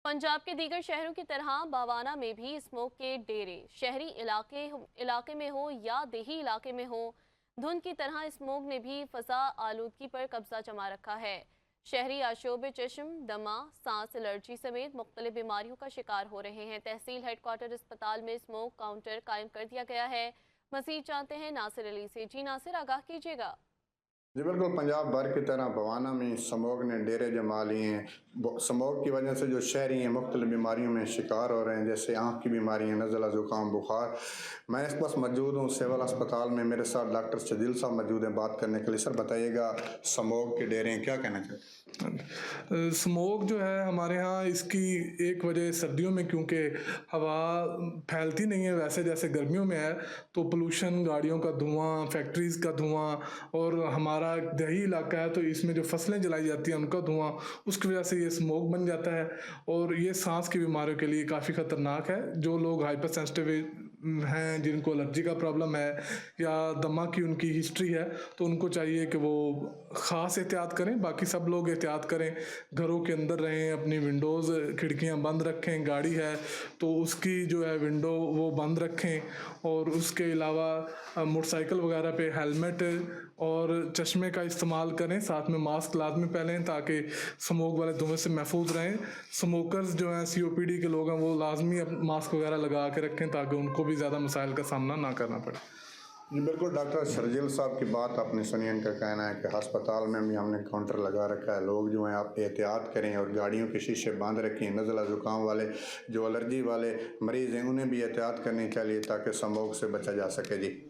पंजाब के दीगर शहरों की तरह बावाना में भी स्मोक के डेरे शहरी इलाके में हो या देही इलाके में हो, धुंध की तरह स्मोक ने भी फजा आलूदगी पर कब्जा जमा रखा है। शहरी आशोब चश्म, दमा, सांस एलर्जी समेत मुख्तलिफ बीमारियों का शिकार हो रहे हैं। तहसील हेडक्वार्टर अस्पताल में स्मोक काउंटर कायम कर दिया गया है। मजीद जानते हैं नासिर अली से। जी नासिर, आगाह कीजिएगा। जी बिल्कुल, पंजाब भर की तरह बवाना में स्मोक ने डेरे जमा लिए हैं। स्मोक की वजह से जो शहरी हैं मुख्तलिफ बीमारियों में शिकार हो रहे हैं, जैसे आँख की बीमारियाँ, नज़ला, ज़ुकाम, बुखार। मैं इस पास मौजूद हूँ सिविल अस्पताल में, मेरे साथ डॉक्टर शजील साहब मौजूद हैं बात करने के लिए। सर बताइएगा, स्मोक के डेरे हैं, क्या कहना चाहिए? स्मोक जो है हमारे यहाँ, इसकी एक वजह सर्दियों में क्योंकि हवा फैलती नहीं है वैसे जैसे गर्मियों में है, तो पोल्यूशन, गाड़ियों का धुआं, फैक्ट्रीज़ का धुआं, और हमारा दही इलाका है तो इसमें जो फसलें जलाई जाती हैं उनका धुआं, उसकी वजह से ये स्मोक बन जाता है। और ये सांस की बीमारियों के लिए काफ़ी ख़तरनाक है। जो लोग हाइपर सेंसिटिव हैं, जिनको एलर्जी का प्रॉब्लम है या दमा की उनकी हिस्ट्री है, तो उनको चाहिए कि वो ख़ास एहतियात करें। बाकी सब लोग एहतियात करें, घरों के अंदर रहें, अपनी विंडोज़ खिड़कियां बंद रखें, गाड़ी है तो उसकी जो है विंडो वो बंद रखें, और उसके अलावा मोटरसाइकिल वगैरह पे हेलमेट और चश्मे का इस्तेमाल करें, साथ में मास्क लाजमी पहनें ताकि स्मोक वाले धुएं से महफूज रहें। स्मोकर्स जो हैं, COPD के लोग हैं, वो लाजमी मास्क वगैरह लगा के रखें ताकि उनको भी ज़्यादा मसाइल का सामना ना करना पड़े। जी बिल्कुल, डॉक्टर शर्जील साहब की बात आपने सुनी। इनका कहना है कि अस्पताल में भी हमने काउंटर लगा रखा है, लोग जो हैं आप एहतियात करें और गाड़ियों के शीशे बंद रखें। नज़ला ज़ुकाम वाले, जो एलर्जी वाले मरीज़ हैं, उन्हें भी एहतियात करनी चाहिए ताकि स्मोक से बचा जा सके। जी।